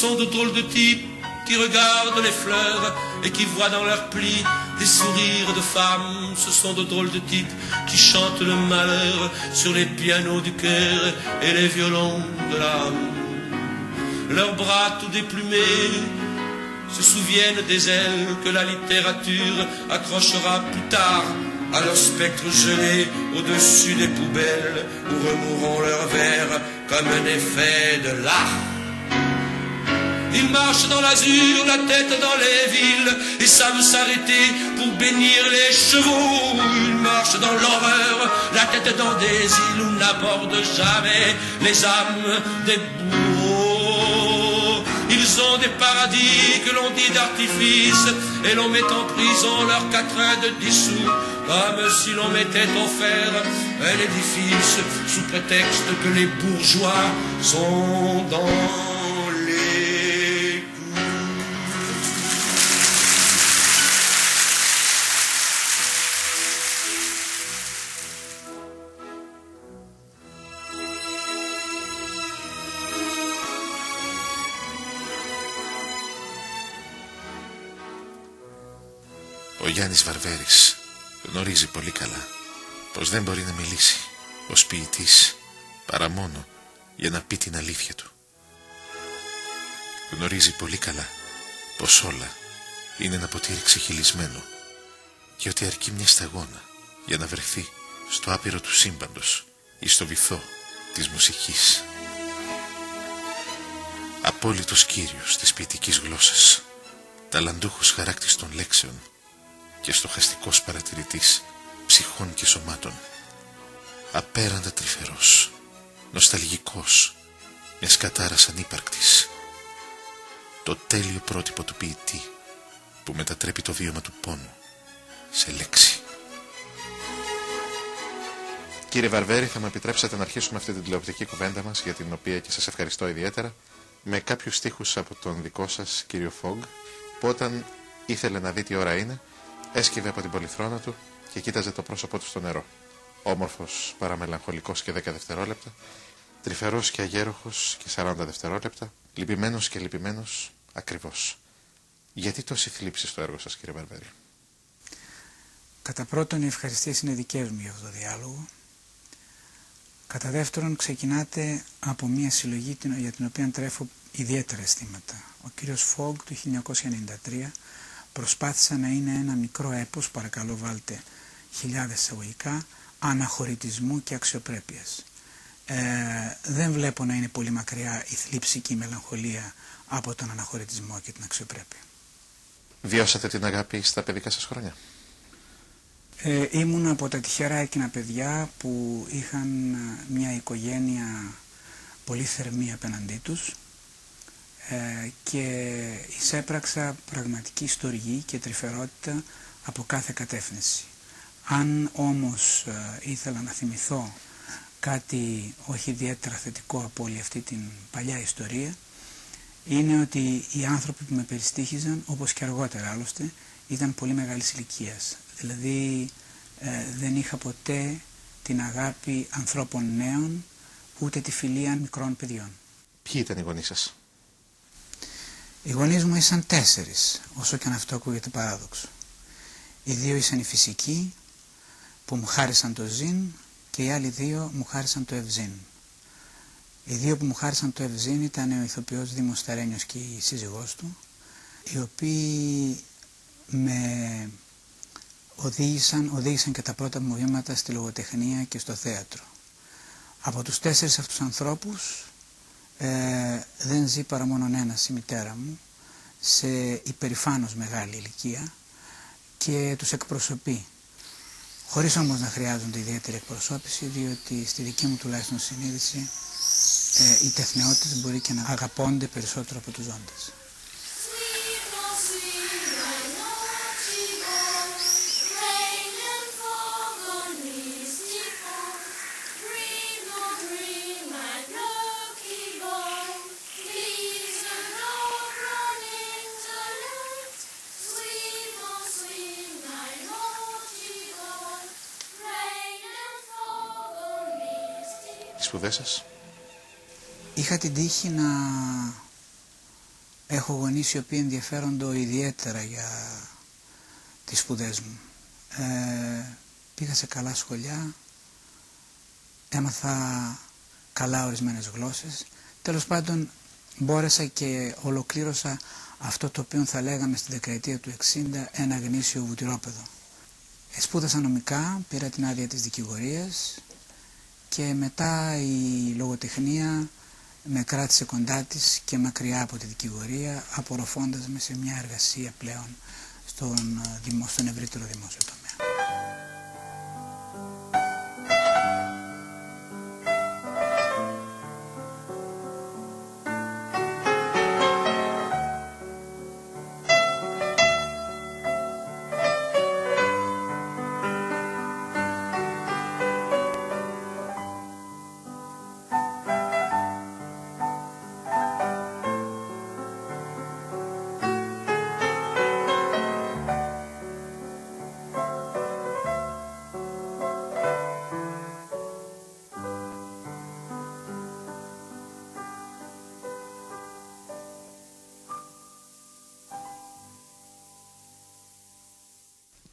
sont de drôles de types qui regardent les fleurs et qui voient dans leurs plis des sourires de femmes. Ce sont de drôles de types qui chantent le malheur sur les pianos du cœur et les violons de l'âme. Leurs bras tout déplumés se souviennent des ailes que la littérature accrochera plus tard à leurs spectres gelés au-dessus des poubelles où remourront leurs vers comme un effet de l'art. Ils marchent dans l'azur, la tête dans les villes, et savent s'arrêter pour bénir les chevaux. Ils marchent dans l'horreur, la tête dans des îles où n'abordent jamais les âmes des bourreaux. Ils ont des paradis que l'on dit d'artifice, et l'on met en prison leurs quatrains de dissous, comme si l'on mettait en fer un édifice, sous prétexte que les bourgeois sont dans Ο Γιάννης Βαρβέρης γνωρίζει πολύ καλά πως δεν μπορεί να μιλήσει ως ποιητής παρά μόνο για να πει την αλήθεια του. Γνωρίζει πολύ καλά πως όλα είναι ένα ποτήρι ξεχυλισμένο και ότι αρκεί μια σταγόνα για να βρεθεί στο άπειρο του σύμπαντος ή στο βυθό της μουσικής. Απόλυτος κύριος της ποιητικής γλώσσας, ταλαντούχος χαράκτης των λέξεων και στοχαστικός παρατηρητής ψυχών και σωμάτων, απέραντα τρυφερός, νοσταλγικός, μιας κατάρας ανύπαρκτης, το τέλειο πρότυπο του ποιητή που μετατρέπει το βίωμα του πόνου σε λέξη. Κύριε Βαρβέρη, θα μου επιτρέψετε να αρχίσουμε αυτή την τηλεοπτική κουβέντα μας, για την οποία και σας ευχαριστώ ιδιαίτερα, με κάποιους στίχους από τον δικό σας κύριο Φόγκ, που όταν ήθελε να δει τι ώρα είναι, έσκυβε από την πολυθρόνα του και κοίταζε το πρόσωπό του στο νερό. Όμορφος, παραμελαγχολικός και 10 δευτερόλεπτα, τρυφερός και αγέροχος και 40 δευτερόλεπτα, λυπημένος και λυπημένος ακριβώς. Γιατί τόση θλίψη στο έργο σας, κύριε Βαρβέρη? Κατά πρώτον, οι ευχαριστίες είναι δικές μου για αυτό το διάλογο. Κατά δεύτερον, ξεκινάτε από μια συλλογή για την οποία τρέφω ιδιαίτερα αισθήματα. Ο κύριος Φόγκ του 1993 προσπάθησε να είναι ένα μικρό έπος, παρακαλώ βάλτε χιλιάδες εισαγωγικά, αναχωρητισμού και αξιοπρέπειας. Δεν βλέπω να είναι πολύ μακριά η θλίψη και η μελαγχολία από τον αναχωρητισμό και την αξιοπρέπεια. Βιώσατε την αγάπη στα παιδικά σας χρόνια? Ήμουν από τα τυχερά εκείνα παιδιά που είχαν μια οικογένεια πολύ θερμή απέναντί τους και εισέπραξα πραγματική στοργή και τρυφερότητα από κάθε κατεύθυνση. Αν όμως ήθελα να θυμηθώ κάτι όχι ιδιαίτερα θετικό από όλη αυτή την παλιά ιστορία, είναι ότι οι άνθρωποι που με περιστοίχιζαν, όπως και αργότερα άλλωστε, ήταν πολύ μεγάλης ηλικίας. Δηλαδή δεν είχα ποτέ την αγάπη ανθρώπων νέων, ούτε τη φιλία μικρών παιδιών. Ποιοι ήταν οι γονείς σας? Οι γονείς μου ήσαν 4, όσο και αν αυτό ακούγεται παράδοξο. Οι 2 ήσαν οι φυσικοί, που μου χάρισαν το ζήν, και οι άλλοι 2 μου χάρισαν το ευζήν. Οι 2 που μου χάρισαν το ευζήν ήταν ο ηθοποιός Δήμος Στερένιος και η σύζυγός του, οι οποίοι με οδήγησαν και τα πρώτα μου βήματα στη λογοτεχνία και στο θέατρο. Από τους 4 αυτούς ανθρώπους δεν ζει παρά μόνον ένας, η μητέρα μου, σε υπερηφάνως μεγάλη ηλικία και τους εκπροσωπεί. Χωρίς όμως να χρειάζονται ιδιαίτερη εκπροσώπηση, διότι στη δική μου τουλάχιστον συνείδηση οι τεχναιότητες μπορεί και να αγαπώνται περισσότερο από τους ζώντες. Σπουδές σας? Είχα την τύχη να Έχω γονείς οι οποίοι ενδιαφέρονται ιδιαίτερα για τις σπουδές μου. Πήγα σε καλά σχολιά, έμαθα καλά ορισμένες γλώσσες. Τέλος πάντων μπόρεσα και ολοκλήρωσα αυτό το οποίο θα λέγαμε στη δεκαετία του 60 ένα γνήσιο βουτυρόπεδο. Σπούδασα νομικά, πήρα την άδεια της δικηγορίας και μετά η λογοτεχνία με κράτησε κοντά της και μακριά από τη δικηγορία, απορροφώντας με σε μια εργασία πλέον στον ευρύτερο δημόσιο τομέα.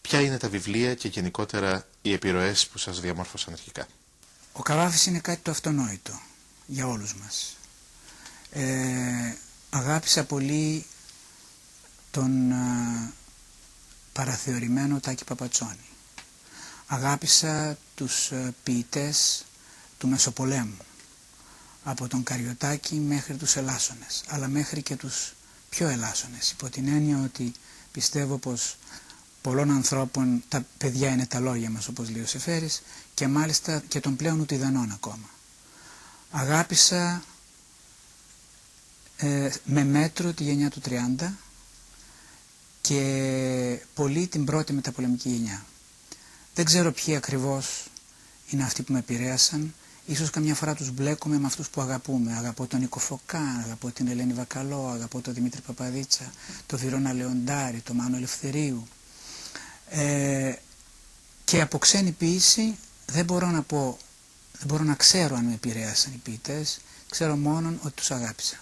Ποια είναι τα βιβλία και γενικότερα οι επιρροές που σας διαμόρφωσαν αρχικά? Ο Καβάφης είναι κάτι το αυτονόητο για όλους μας. Αγάπησα πολύ τον παραθεωρημένο Τάκη Παπατσόνη. Αγάπησα τους ποιητές του Μεσοπολέμου, από τον Καριωτάκη μέχρι τους Ελάσσονες, αλλά μέχρι και τους πιο Ελάσσονες, υπό την έννοια ότι πιστεύω πως πολλών ανθρώπων τα παιδιά είναι τα λόγια μας, όπως λέει ο Σεφέρης, και μάλιστα και των πλέον Ουτιδανών ακόμα. Αγάπησα με μέτρο τη γενιά του 30 και πολύ την πρώτη μεταπολεμική γενιά. Δεν ξέρω ποιοι ακριβώς είναι αυτοί που με επηρέασαν. Ίσως καμιά φορά τους μπλέκουμε με αυτούς που αγαπούμε. Αγαπώ τον Νίκο Φωκά, αγαπώ την Ελένη Βακαλό, αγαπώ τον Δημήτρη Παπαδίτσα, τον Βυρόνα Λεοντάρη, τον Μάνο Ελευθερίου. Και από ξένη ποίηση δεν μπορώ να ξέρω αν με επηρέασαν οι ποιητές, ξέρω μόνον ότι τους αγάπησα.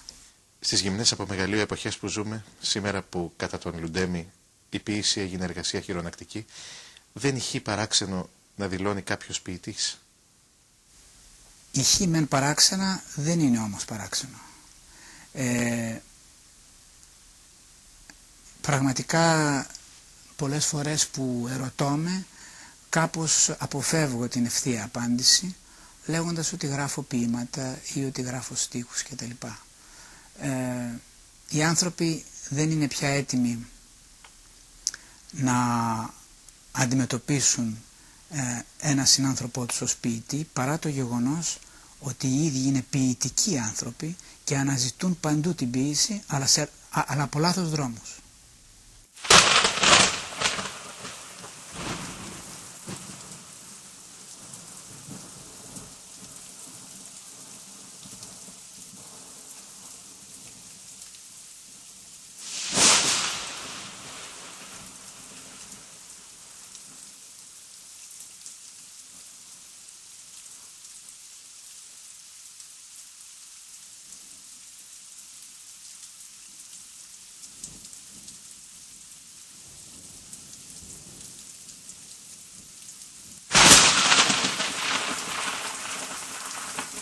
Στις γυμνές από μεγαλείο εποχές που ζούμε, σήμερα που κατά τον Λουντέμι η ποίηση έγινε εργασία χειρονακτική, δεν ηχεί παράξενο να δηλώνει κάποιος ποιητής? Ηχεί μεν παράξενα, δεν είναι όμως παράξενο. Πραγματικά πολλές φορές που ερωτώμαι, κάπως αποφεύγω την ευθεία απάντηση, λέγοντας ότι γράφω ποίηματα ή ότι γράφω στίχους κτλ. Οι άνθρωποι δεν είναι πια έτοιμοι να αντιμετωπίσουν ένα συνάνθρωπό τους ως ποιητή, παρά το γεγονός ότι οι ίδιοι είναι ποιητικοί άνθρωποι και αναζητούν παντού την ποίηση, αλλά από λάθος δρόμους.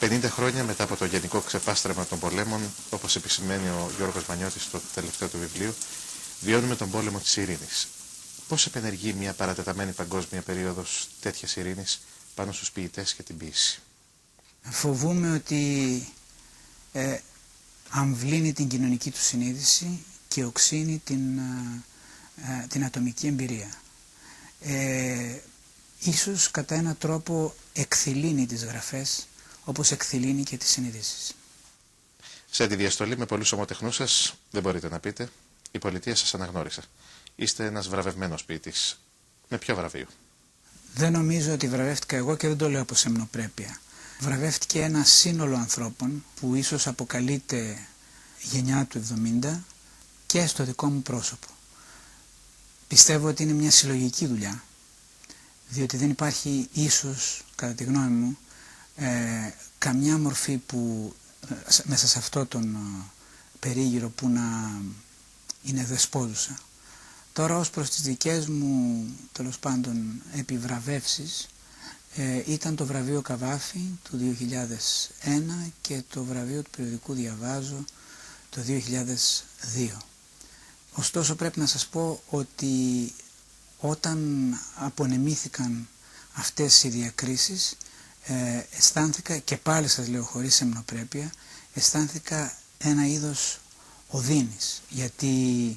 «50 χρόνια μετά από το γενικό ξεπάστρεμα των πολέμων, όπως επισημαίνει ο Γιώργος Μανιώτης στο τελευταίο του βιβλίο, βιώνουμε τον πόλεμο της ειρήνης. Πώς επενεργεί μια παρατεταμένη παγκόσμια περίοδος τέτοιας ειρήνης πάνω στους ποιητές και την ποίηση? Φοβούμαι ότι αμβλύνει την κοινωνική του συνείδηση και οξύνει την ατομική εμπειρία. Ίσως κατά έναν τρόπο εκθυλίνει τις γραφές, όπως εκθυλίνει και τις συνειδήσεις. Σε αντιδιαστολή με πολλούς ομοτεχνούς σας, δεν μπορείτε να πείτε, η πολιτεία σας αναγνώρισε. Είστε ένας βραβευμένος ποιητής. Με ποιο βραβείο? Δεν νομίζω ότι βραβεύτηκα εγώ και δεν το λέω από σεμνοπρέπεια. Βραβεύτηκε ένα σύνολο ανθρώπων που ίσως αποκαλείται γενιά του 70 και στο δικό μου πρόσωπο. Πιστεύω ότι είναι μια συλλογική δουλειά, διότι δεν υπάρχει ίσως, κατά τη γνώμη μου, καμιά μορφή που μέσα σε αυτό τον περίγυρο που να είναι δεσπόζουσα. Τώρα ως προς τις δικές μου, τέλος πάντων, επιβραβεύσεις, ήταν το βραβείο Καβάφη του 2001 και το βραβείο του περιοδικού Διαβάζω το 2002. Ωστόσο πρέπει να σας πω ότι όταν απονεμήθηκαν αυτές οι διακρίσεις, αισθάνθηκα, και πάλι σας λέω χωρίς σεμνοπρέπεια, αισθάνθηκα ένα είδος οδύνης, γιατί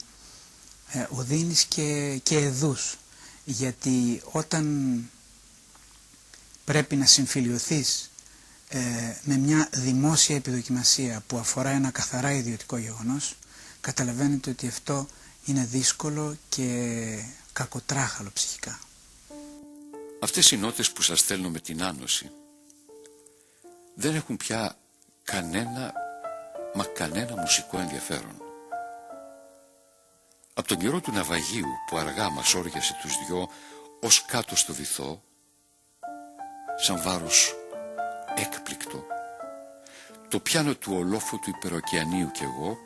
οδύνης και εδούς, γιατί όταν πρέπει να συμφιλιωθείς με μια δημόσια επιδοκιμασία που αφορά ένα καθαρά ιδιωτικό γεγονός, καταλαβαίνετε ότι αυτό είναι δύσκολο και κακοτράχαλο ψυχικά. Αυτές οι νότες που σας στέλνω με την άνοση δεν έχουν πια κανένα μουσικό ενδιαφέρον. Από τον καιρό του ναυαγίου που αργά μας όριασε τους δυο ως κάτω στο βυθό, σαν βάρος έκπληκτο, το πιάνο του ολόφου του υπεροκεανίου κι εγώ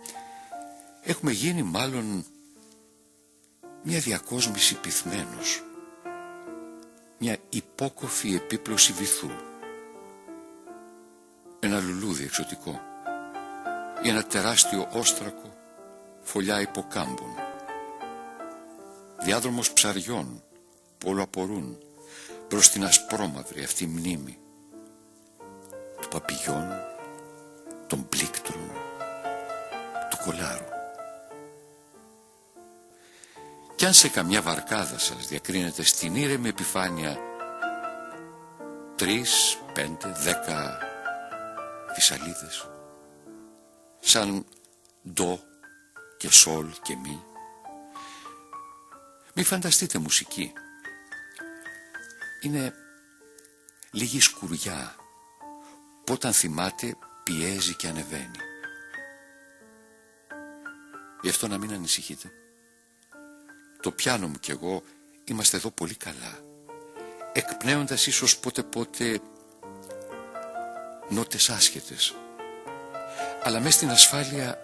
έχουμε γίνει μάλλον μια διακόσμηση πυθμένος, μια υπόκοφη επίπλωση βυθού, ένα λουλούδι εξωτικό ή ένα τεράστιο όστρακο φωλιά υποκάμπων, διάδρομος ψαριών που όλο απορούν προς την ασπρόμαυρη αυτή μνήμη του παπηγιών, των πλήκτρων, του κολάρου. Κι αν σε καμιά βαρκάδα σας διακρίνεται στην ήρεμη επιφάνεια 3, 5, 10 φυσαλίδες, σαν ντο και σολ και μη, μη φανταστείτε μουσική. Είναι λίγη σκουριά που όταν θυμάται πιέζει και ανεβαίνει. Γι' αυτό να μην ανησυχείτε. Το πιάνο μου κι εγώ είμαστε εδώ πολύ καλά, εκπνέοντας ίσως πότε νότες άσχετες, αλλά μες στην ασφάλεια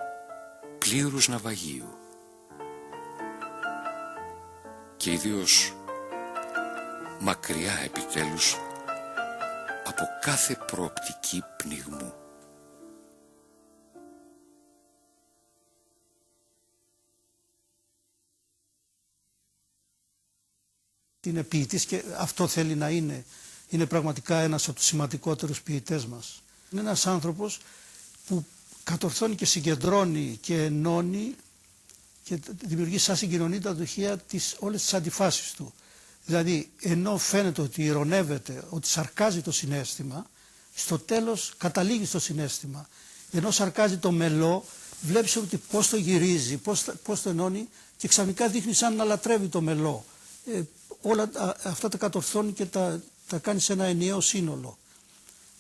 πλήρους ναυαγίου και ιδίως μακριά επιτέλους από κάθε προοπτική πνιγμού. Είναι ποιητής και αυτό θέλει να είναι. Είναι πραγματικά ένας από τους σημαντικότερους ποιητές μας. Είναι ένας άνθρωπος που κατορθώνει και συγκεντρώνει και ενώνει και δημιουργεί σαν συγκοινωνία δοχεία όλες τις αντιφάσεις του. Δηλαδή, ενώ φαίνεται ότι ηρωνεύεται, ότι σαρκάζει το συναίσθημα, στο τέλος καταλήγει στο συναίσθημα. Ενώ σαρκάζει το μελό, βλέπεις ότι πώς το γυρίζει, πώς το ενώνει και ξαφνικά δείχνει σαν να λατρεύει το μελό. Όλα αυτά τα κατορθώνει και τα κάνει σε ένα ενιαίο σύνολο.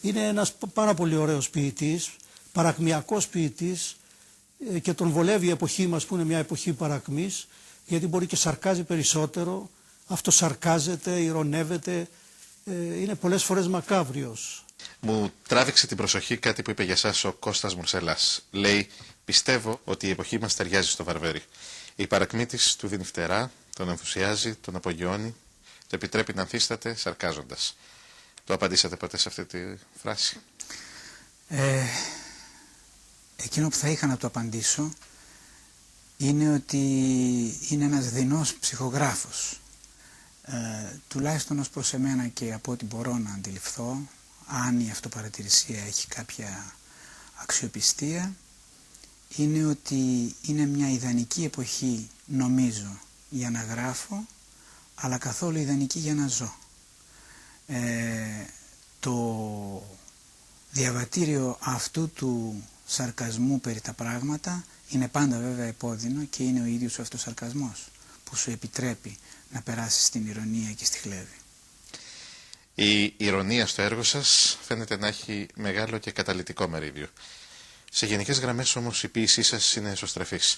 Είναι ένας πάρα πολύ ωραίος ποιητής, παρακμιακός ποιητής και τον βολεύει η εποχή μας που είναι μια εποχή παρακμής, γιατί μπορεί και σαρκάζει περισσότερο, αυτοσαρκάζεται, ηρωνεύεται, είναι πολλές φορές μακάβριος. Μου τράβηξε την προσοχή κάτι που είπε για σας ο Κώστας Μουρσελάς. Λέει, πιστεύω ότι η εποχή μας ταιριάζει στο Βαρβέρι. Η παρακμή της του δίνει φτερά, τον ενθουσιάζει, τον απογειώνει, το επιτρέπει να ανθίσταται σαρκάζοντας. Το απαντήσατε ποτέ σε αυτή τη φράση? Εκείνο που θα είχα να το απαντήσω είναι ότι είναι ένας δεινός ψυχογράφος. Τουλάχιστον ως προς εμένα και από ό,τι μπορώ να αντιληφθώ, αν η αυτοπαρατηρησία έχει κάποια αξιοπιστία, είναι ότι είναι μια ιδανική εποχή, νομίζω, για να γράφω, αλλά καθόλου ιδανική για να ζω. Το διαβατήριο αυτού του σαρκασμού περί τα πράγματα είναι πάντα βέβαια επώδυνο και είναι ο ίδιος ο αυτοσαρκασμός που σου επιτρέπει να περάσεις στην ηρωνία και στη χλέβη. Η ηρωνία στο έργο σας φαίνεται να έχει μεγάλο και καταλυτικό μερίδιο. Σε γενικές γραμμές όμως η ποίησή σας είναι εσωστρεφής.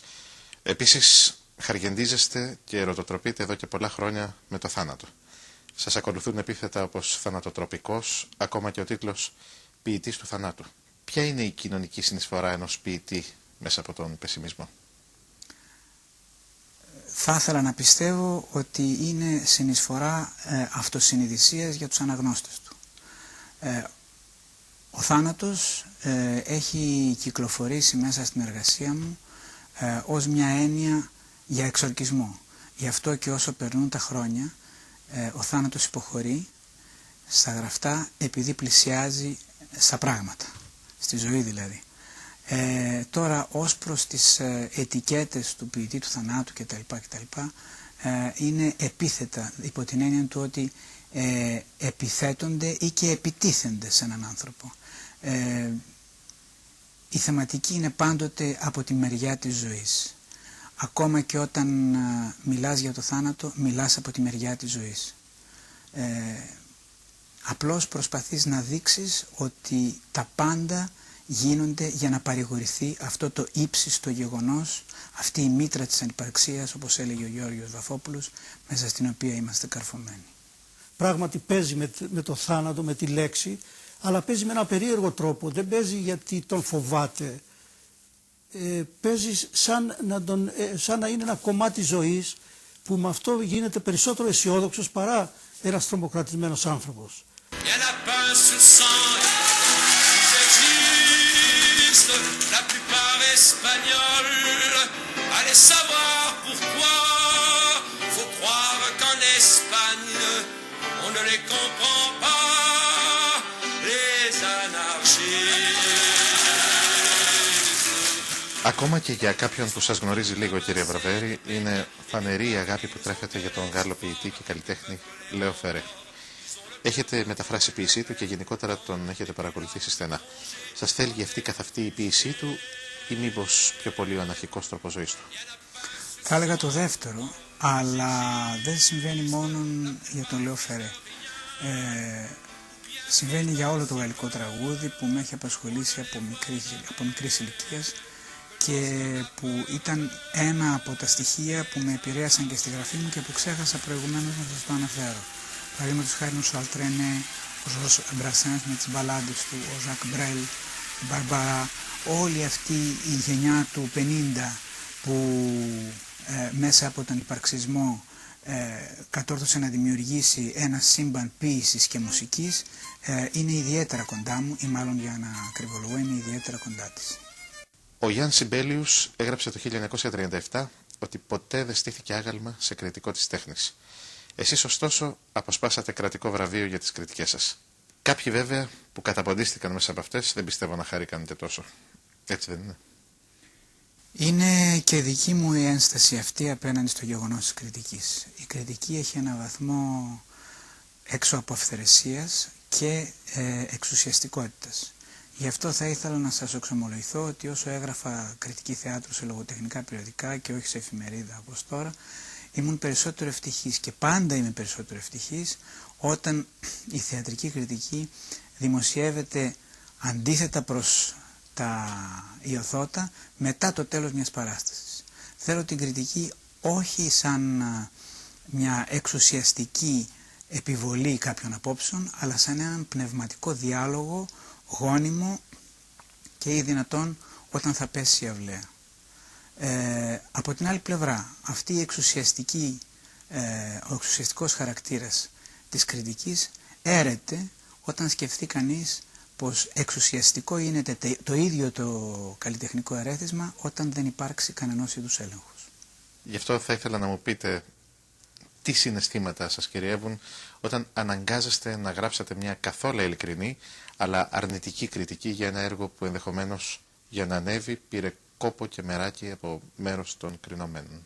Επίσης χαργεντίζεστε και ερωτοτροπείτε εδώ και πολλά χρόνια με το θάνατο. Σας ακολουθούν επίθετα όπως θανατοτροπικός, ακόμα και ο τίτλος ποιητής του θανάτου. Ποια είναι η κοινωνική συνεισφορά ενός ποιητή μέσα από τον πεσημισμό? Θα ήθελα να πιστεύω ότι είναι συνεισφορά αυτοσυνειδησίας για τους αναγνώστες του. Ο θάνατος έχει κυκλοφορήσει μέσα στην εργασία μου ως μια έννοια για εξορκισμό. Γι' αυτό και όσο περνούν τα χρόνια, ο θάνατος υποχωρεί στα γραφτά επειδή πλησιάζει στα πράγματα, στη ζωή δηλαδή. Τώρα ως προς τις ετικέτες του ποιητή του θανάτου κτλ. Είναι επίθετα υπό την έννοια του ότι επιθέτονται ή και επιτίθενται σε έναν άνθρωπο. Η θεματική είναι πάντοτε από τη μεριά της ζωής. Ακόμα και όταν μιλάς για το θάνατο, μιλάς από τη μεριά της ζωής. Απλώς προσπαθείς να δείξεις ότι τα πάντα γίνονται για να παρηγορηθεί αυτό το ύψιστο γεγονός, αυτή η μήτρα της ανυπαρξίας, όπως έλεγε ο Γιώργος Βαφόπουλος, μέσα στην οποία είμαστε καρφωμένοι. Πράγματι παίζει με το θάνατο, με τη λέξη, αλλά παίζει με ένα περίεργο τρόπο. Δεν παίζει γιατί τον φοβάται. Παίζει σαν να είναι ένα κομμάτι ζωής που με αυτό γίνεται περισσότερο αισιόδοξος παρά ένας τρομοκρατισμένος άνθρωπος. La plupart espagnols, allez savoir pourquoi. Faut croire qu'en Espagne, on ne les comprend pas, les anarchistes. Ακόμα και για κάποιον που σας γνωρίζει λίγο, κύριε Βραβέρη, είναι φανερή η αγάπη που τρέφεται για τον Γάλλο ποιητή και καλλιτέχνη Λέο Φερέ. Έχετε μεταφράσει ποίησή του και γενικότερα τον έχετε παρακολουθήσει στενά. Σας θέλει αυτή καθ' αυτή η ποίησή του ή μήπως πιο πολύ ο αναρχικός τρόπος ζωής του? Θα έλεγα το δεύτερο, αλλά δεν συμβαίνει μόνο για τον Λέο Φερέ. Συμβαίνει για όλο το γαλλικό τραγούδι που με έχει απασχολήσει από μικρής ηλικίας και που ήταν ένα από τα στοιχεία που με επηρέασαν και στη γραφή μου και που ξέχασα προηγουμένως να σας το αναφέρω. Παραδείγματος χάρη ο Σουαλτρένε, ο Ζορς Μπρασένς με τις μπαλάντες του, ο Ζακ Μπρέλ, η Μπαρμπαρά, όλη αυτή η γενιά του 50 που μέσα από τον υπαρξισμό κατόρθωσε να δημιουργήσει ένα σύμπαν ποίησης και μουσικής, είναι ιδιαίτερα κοντά μου, ή μάλλον για να ακριβολογώ είναι ιδιαίτερα κοντά της. Ο Γιάνν Σιμπέλιους έγραψε το 1937 ότι ποτέ δεν στήθηκε άγαλμα σε κριτικό της τέχνης. Εσείς ωστόσο αποσπάσατε κρατικό βραβείο για τις κριτικές σας. Κάποιοι βέβαια που καταποντίστηκαν μέσα από αυτές δεν πιστεύω να χαρήκανετε τόσο. Έτσι δεν είναι? Είναι και δική μου η ένσταση αυτή απέναντι στο γεγονός της κριτικής. Η κριτική έχει ένα βαθμό έξω από αυθαιρεσίας και εξουσιαστικότητας. Γι' αυτό θα ήθελα να σας εξομολογηθώ ότι όσο έγραφα κριτική θεάτρου σε λογοτεχνικά περιοδικά και όχι σε εφημερίδα όπως τώρα, ήμουν περισσότερο ευτυχής και πάντα είμαι περισσότερο ευτυχής όταν η θεατρική κριτική δημοσιεύεται αντίθετα προς τα ιωθώτα μετά το τέλος μιας παράστασης. Θέλω την κριτική όχι σαν μια εξουσιαστική επιβολή κάποιων απόψεων, αλλά σαν έναν πνευματικό διάλογο γόνιμο και ή δυνατόν όταν θα πέσει η αυλαία. Από την άλλη πλευρά, αυτή η ο εξουσιαστικός χαρακτήρας της κριτικής έρεται όταν σκεφτεί κανείς πως εξουσιαστικό είναι το ίδιο το καλλιτεχνικό ερέθισμα όταν δεν υπάρξει κανενός είδους έλεγχος. Γι' αυτό θα ήθελα να μου πείτε τι συναισθήματα σας κυριεύουν όταν αναγκάζεστε να γράψετε μια καθόλου ειλικρινή αλλά αρνητική κριτική για ένα έργο που ενδεχομένως για να ανέβει πήρε κόπο και μεράκι από μέρος των κρινωμένων.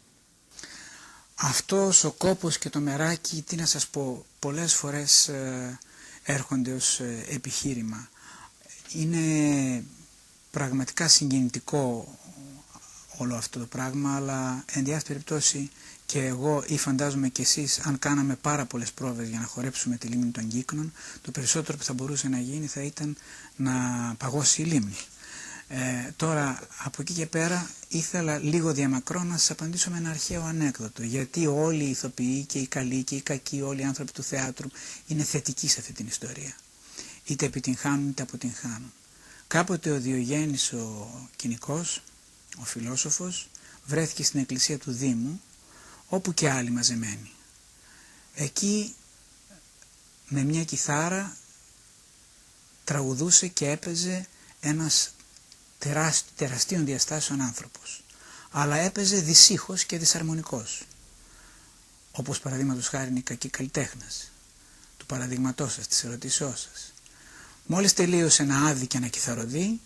Αυτός ο κόπος και το μεράκι, τι να σας πω, πολλές φορές έρχονται ως επιχείρημα. Είναι πραγματικά συγκινητικό όλο αυτό το πράγμα, αλλά εν διάθεση περιπτώσει και εγώ ή φαντάζομαι και εσείς, αν κάναμε πάρα πολλές πρόβες για να χορέψουμε τη λίμνη των Κύκνων, το περισσότερο που θα μπορούσε να γίνει θα ήταν να παγώσει η λίμνη. Τώρα από εκεί και πέρα ήθελα λίγο διαμακρό να σας απαντήσω με ένα αρχαίο ανέκδοτο, γιατί όλοι οι ηθοποιοί και οι καλοί και οι κακοί, όλοι οι άνθρωποι του θεάτρου είναι θετικοί σε αυτή την ιστορία. Είτε επιτυγχάνουν είτε αποτυγχάνουν. Κάποτε ο Διογέννης ο Κοινικός ο φιλόσοφος, βρέθηκε στην εκκλησία του Δήμου, όπου και άλλοι μαζεμένοι. Εκεί με μια κιθάρα τραγουδούσε και έπαιζε ένας τεραστίων διαστάσεων άνθρωπος, αλλά έπαιζε δυσίχως και δυσαρμονικός, όπως παραδείγματος χάρη είναι οι κακοί καλλιτέχνες, του παραδειγματός σας, της ερωτήσεώς σας. Μόλις τελείωσε ένα άδει και ένα κιθαροδί,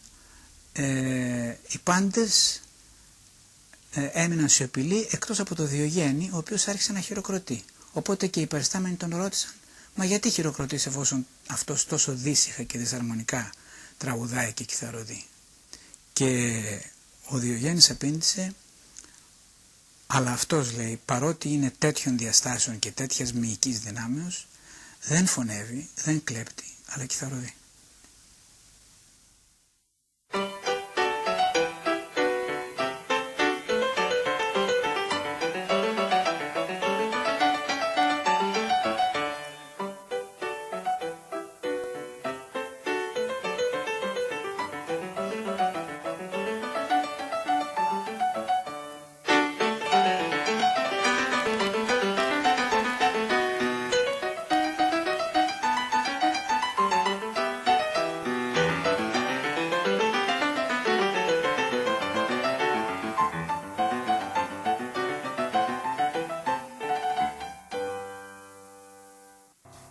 οι πάντες έμειναν σιωπηλοί, εκτός από το Διογέννη, ο οποίος άρχισε να χειροκροτεί. Οπότε και οι παριστάμενοι τον ρώτησαν, μα γιατί χειροκροτείς εφόσον αυτός τόσο δύσιχα και δυσαρμονικά τραγουδάει και κιθαροδεί? Και ο Διογέννης απήντησε, αλλά αυτός, λέει, παρότι είναι τέτοιων διαστάσεων και τέτοιας μυϊκής δυνάμεως, δεν φωνεύει, δεν κλέπτει, αλλά κιθαροδεί.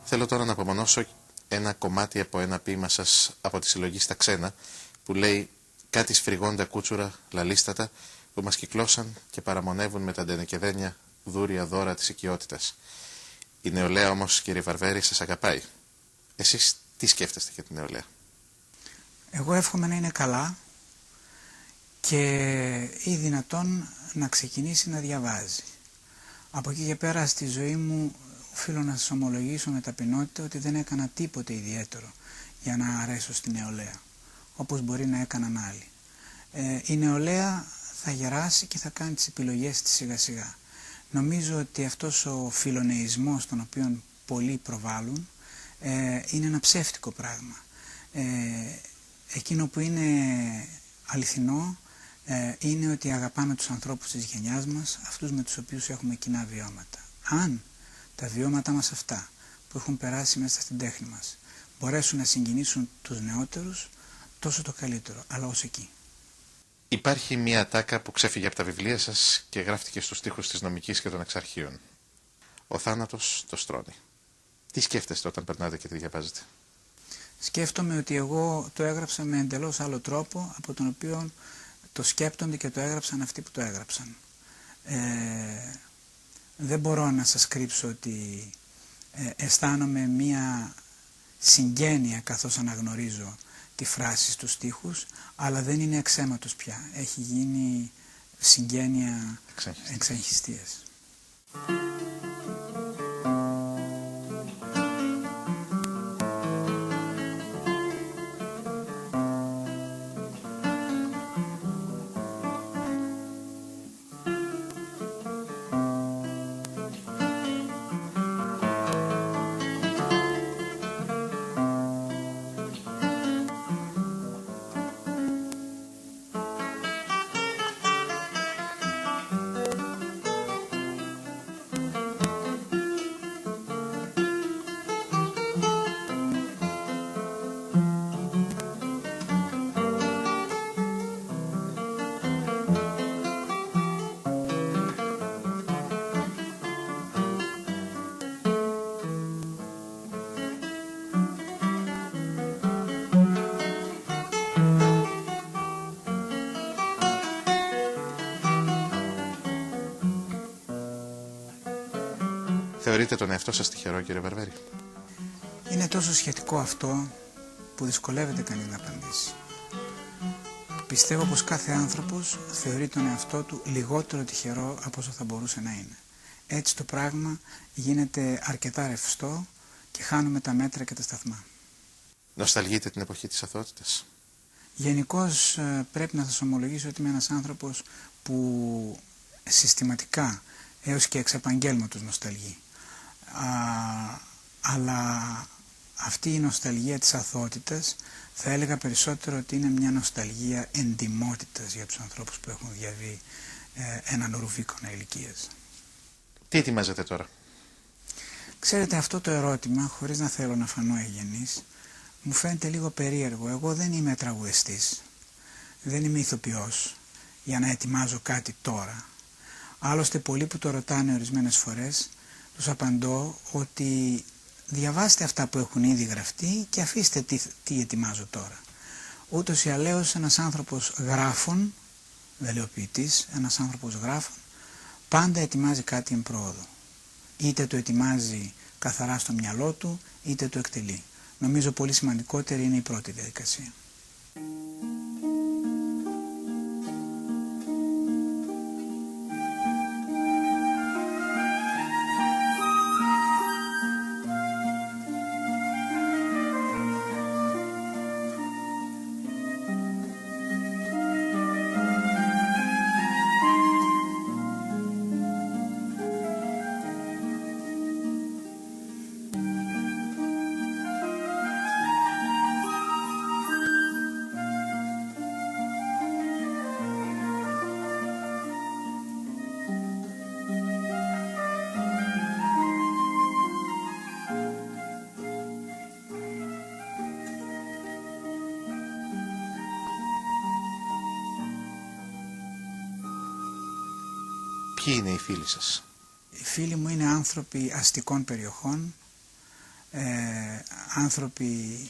Θέλω τώρα να απομονώσω ένα κομμάτι από ένα ποίημα σας από τη συλλογή Στα Ξένα, που λέει «Κάτι σφριγόντα κούτσουρα λαλίστατα που μας κυκλώσαν και παραμονεύουν με τα ντενεκεδένια δούρια δώρα της οικειότητας. Η νεολαία όμως, κύριε Βαρβέρη, σας αγαπάει. Εσείς τι σκέφτεστε για την νεολαία?» Εγώ εύχομαι να είναι καλά και ή δυνατόν να ξεκινήσει να διαβάζει. Από εκεί και πέρα στη ζωή μου οφείλω να σας ομολογήσω με ταπεινότητα ότι δεν έκανα τίποτε ιδιαίτερο για να αρέσω στη νεολαία, όπως μπορεί να έκαναν άλλοι. Η νεολαία θα γεράσει και θα κάνει τις επιλογές της σιγά σιγά. Νομίζω ότι αυτός ο φιλονεϊσμός τον οποίο πολλοί προβάλλουν είναι ένα ψεύτικο πράγμα. Εκείνο που είναι αληθινό είναι ότι αγαπάμε τους ανθρώπους της γενιάς μας, αυτούς με τους οποίους έχουμε κοινά βιώματα. Αν τα βιώματά μας αυτά που έχουν περάσει μέσα στην τέχνη μας μπορέσουν να συγκινήσουν τους νεότερους, τόσο το καλύτερο, αλλά ως εκεί. Υπάρχει μια ατάκα που ξέφυγε από τα βιβλία σας και γράφτηκε στους στίχους της νομικής και των εξαρχείων. «Ο θάνατος το στρώνει». Τι σκέφτεστε όταν περνάτε και τη διαβάζετε? Σκέφτομαι ότι εγώ το έγραψα με εντελώς άλλο τρόπο από τον οποίο το σκέπτονται και το έγραψαν αυτοί που το έγραψαν. Δεν μπορώ να σας κρύψω ότι αισθάνομαι μία συγγένεια καθώς αναγνωρίζω τη φράση στους στίχους, αλλά δεν είναι εξαίματος πια. Έχει γίνει συγγένεια εξαγχιστίας. Θεωρείτε τον εαυτό σας τυχερό, κύριε Βαρβέρη? Είναι τόσο σχετικό αυτό που δυσκολεύεται κανείς να απαντήσει. Πιστεύω πως κάθε άνθρωπος θεωρεί τον εαυτό του λιγότερο τυχερό από όσο θα μπορούσε να είναι. Έτσι το πράγμα γίνεται αρκετά ρευστό και χάνουμε τα μέτρα και τα σταθμά. Νοσταλγείτε την εποχή της αθωότητας? Γενικώς πρέπει να σας ομολογήσω ότι είμαι ένας άνθρωπος που συστηματικά έως και εξ επαγγέλματος νοσταλγεί. Αλλά αυτή η νοσταλγία της αθωότητας θα έλεγα περισσότερο ότι είναι μια νοσταλγία εντιμότητας για τους ανθρώπους που έχουν διαβεί έναν ρουβίκονα ηλικίας. Τι ετοιμάζετε τώρα? Ξέρετε, αυτό το ερώτημα, χωρίς να θέλω να φανώ ευγενής, μου φαίνεται λίγο περίεργο. Εγώ δεν είμαι τραγουδιστής, δεν είμαι ηθοποιός για να ετοιμάζω κάτι τώρα. Άλλωστε πολλοί που το ρωτάνε ορισμένες φορές, τους απαντώ ότι διαβάστε αυτά που έχουν ήδη γραφτεί και αφήστε τι ετοιμάζω τώρα. Ούτως ή αλλιώς ένας άνθρωπος γράφων, δεν λέω ποιητής, ένας άνθρωπος γράφων, πάντα ετοιμάζει κάτι εν πρόοδο. Είτε το ετοιμάζει καθαρά στο μυαλό του, είτε το εκτελεί. Νομίζω πολύ σημαντικότερη είναι η πρώτη διαδικασία. Ποιοι είναι οι φίλοι σας? Οι φίλοι μου είναι άνθρωποι αστικών περιοχών, άνθρωποι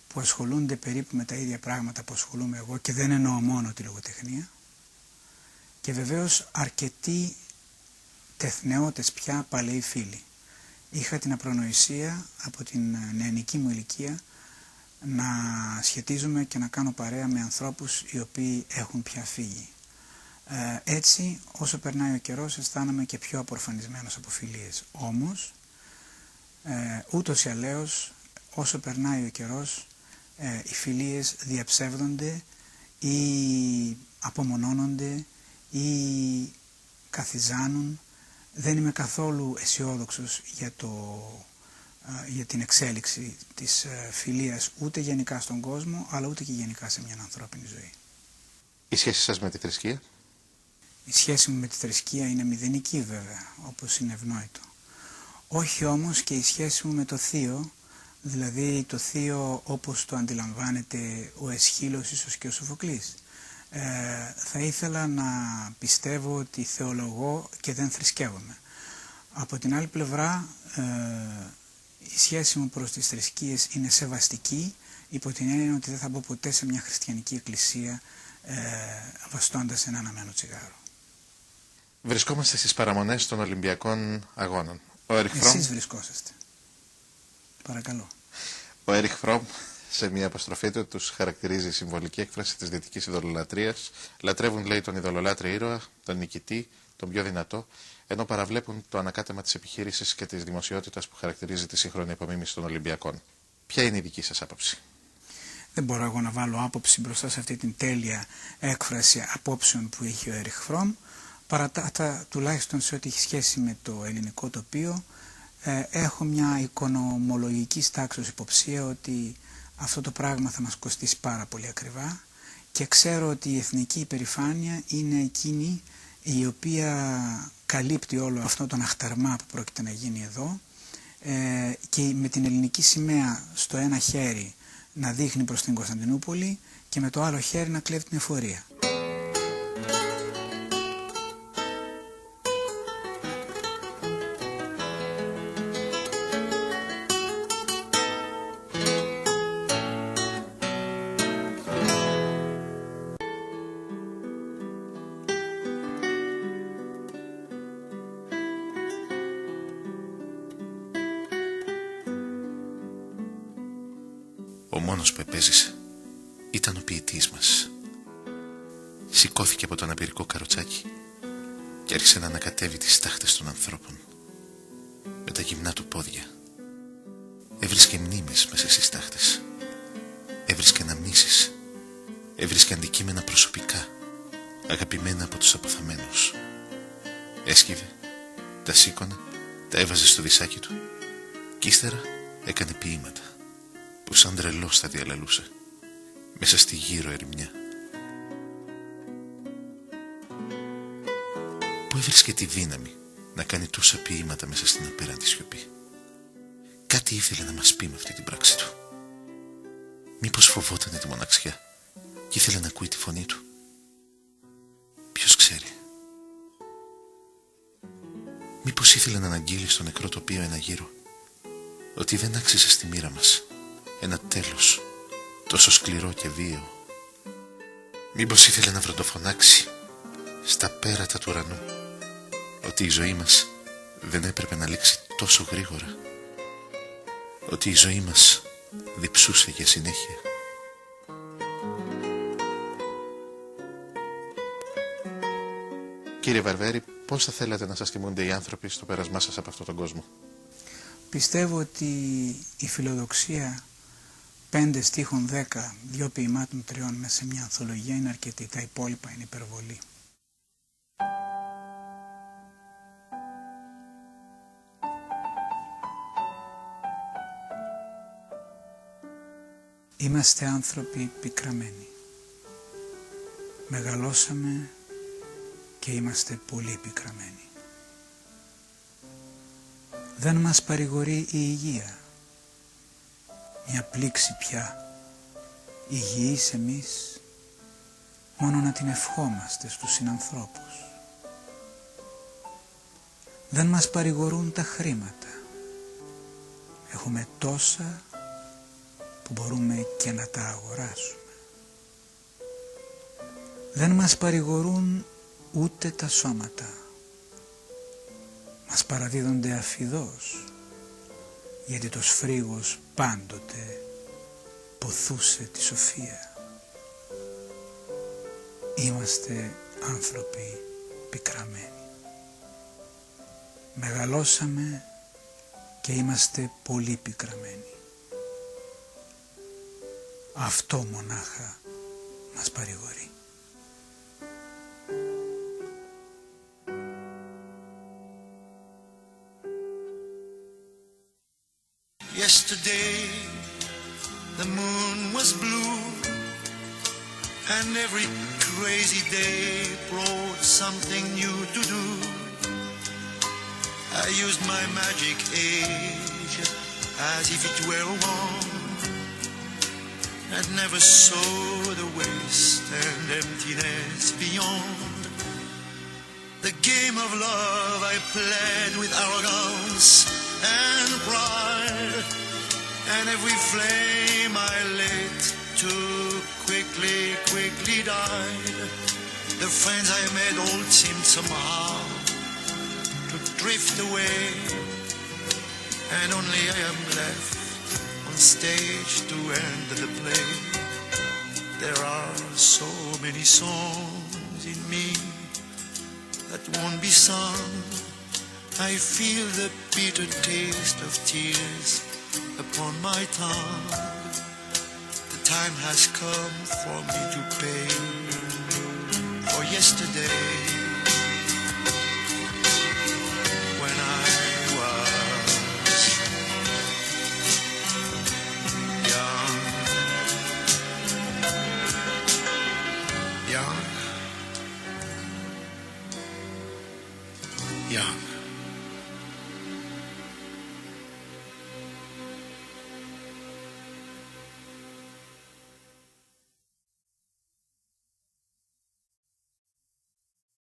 που ασχολούνται περίπου με τα ίδια πράγματα που ασχολούμαι εγώ και δεν εννοώ μόνο τη λογοτεχνία, και βεβαίως αρκετοί τεθνεώτες πια παλαιοί φίλοι. Είχα την απρονοησία από την νεανική μου ηλικία να σχετίζομαι και να κάνω παρέα με ανθρώπους οι οποίοι έχουν πια φύγει. Έτσι, όσο περνάει ο καιρός, αισθάνομαι και πιο απορφανισμένος από φιλίες. Όμως, ούτως ή αλλιώς, όσο περνάει ο καιρός, οι φιλίες διαψεύδονται ή απομονώνονται ή καθιζάνουν. Δεν είμαι καθόλου αισιόδοξος για την εξέλιξη της φιλίας, ούτε γενικά στον κόσμο, αλλά ούτε και γενικά σε μια ανθρώπινη ζωή. Η σχέση σας με τη θρησκεία? Η σχέση μου με τη θρησκεία είναι μηδενική βέβαια, όπως είναι ευνόητο. Όχι όμως και η σχέση μου με το θείο, δηλαδή το θείο όπως το αντιλαμβάνεται ο Αισχύλος, ίσως και ο Σοφοκλής. Θα ήθελα να πιστεύω ότι θεολογώ και δεν θρησκεύομαι. Από την άλλη πλευρά, η σχέση μου προς τις θρησκείες είναι σεβαστική, υπό την έννοια ότι δεν θα μπω ποτέ σε μια χριστιανική εκκλησία βαστώντας ένα αναμένο τσιγάρο. Βρισκόμαστε στις παραμονές των Ολυμπιακών Αγώνων. Εσείς βρισκόσαστε. Παρακαλώ. Ο Έριχ Φρόμ, σε μια αποστροφή του, τους χαρακτηρίζει συμβολική έκφραση της δυτικής ειδωλολατρίας. Λατρεύουν, λέει, τον ειδωλολάτρη ήρωα, τον νικητή, τον πιο δυνατό, ενώ παραβλέπουν το ανακάτεμα της επιχείρησης και της δημοσιότητας που χαρακτηρίζει τη σύγχρονη υπομίμηση των Ολυμπιακών. Ποια είναι η δική σας άποψη? Δεν μπορώ εγώ να βάλω άποψη μπροστά σε αυτή την τέλεια έκφραση απόψεων που έχει ο Έριχ Φρόμ, παρά τουλάχιστον σε ό,τι έχει σχέση με το ελληνικό τοπίο. Έχω μια οικονομολογική τάξης υποψία ότι αυτό το πράγμα θα μας κοστίσει πάρα πολύ ακριβά, και ξέρω ότι η εθνική υπερηφάνεια είναι εκείνη η οποία καλύπτει όλο αυτό τον αχταρμά που πρόκειται να γίνει εδώ, και με την ελληνική σημαία στο ένα χέρι να δείχνει προς την Κωνσταντινούπολη και με το άλλο χέρι να κλέβει την εφορία. Ο μόνος που επέζησε ήταν ο ποιητής μας. Σηκώθηκε από το αναπηρικό καροτσάκι και άρχισε να ανακατεύει τις τάχτες των ανθρώπων με τα γυμνά του πόδια. Έβρισκε μνήμες μέσα στις τάχτες, έβρισκε αναμνήσεις, έβρισκε αντικείμενα προσωπικά, αγαπημένα από τους αποθαμένους. Έσκυβε, τα σήκωνε, τα έβαζε στο δισάκι του και ύστερα έκανε ποίηματα. που σαν τρελός θα διαλαλούσε μέσα στη γύρω ερημιά. Πού έβρισκε τη δύναμη να κάνει τόσα ποίηματα μέσα στην απέραντη σιωπή? Κάτι ήθελε να μας πει με αυτή την πράξη του. Μήπως φοβότανε τη μοναξιά και ήθελε να ακούει τη φωνή του? Ποιος ξέρει. Μήπως ήθελε να αναγγείλει στο νεκρό τοπίο ένα γύρο ότι δεν άξιζε στη μοίρα μας ένα τέλος τόσο σκληρό και βίαιο? Μήπως ήθελε να βροντοφωνάξει στα πέρατα του ουρανού ότι η ζωή μας δεν έπρεπε να λήξει τόσο γρήγορα, ότι η ζωή μας διψούσε για συνέχεια? Κύριε Βαρβέρη, πώς θα θέλατε να σας θυμούνται οι άνθρωποι στο πέρασμά σας από αυτόν τον κόσμο? Πιστεύω ότι η φιλοδοξία 5 στίχων 10, 2 ποιημάτων 3 μέσα σε μια ανθολογία είναι αρκετή. Τα υπόλοιπα είναι υπερβολή. Είμαστε άνθρωποι πικραμένοι. Μεγαλώσαμε και είμαστε πολύ πικραμένοι. Δεν μας παρηγορεί η υγεία. Μια πλήξη πια. Υγιείς εμείς, μόνο να την ευχόμαστε στους συνανθρώπους. Δεν μας παρηγορούν τα χρήματα. Έχουμε τόσα που μπορούμε και να τα αγοράσουμε. Δεν μας παρηγορούν ούτε τα σώματα. Μας παραδίδονται αφιδώς, γιατί το σφρίγος πάντοτε ποθούσε τη σοφία. Είμαστε άνθρωποι πικραμένοι. Μεγαλώσαμε και είμαστε πολύ πικραμένοι. Αυτό μονάχα μας παρηγορεί. Yesterday the moon was blue and every crazy day brought something new to do. I used my magic age as if it were a wand and never saw the waste and emptiness beyond. The game of love I played with arrogance and pride, and every flame I lit too quickly died. The friends I made all seemed somehow to drift away, and only I am left on stage to end the play. There are so many songs in me that won't be sung. I feel the bitter taste of tears upon my tongue. The time has come for me to pay for yesterday, when I was young, young, young.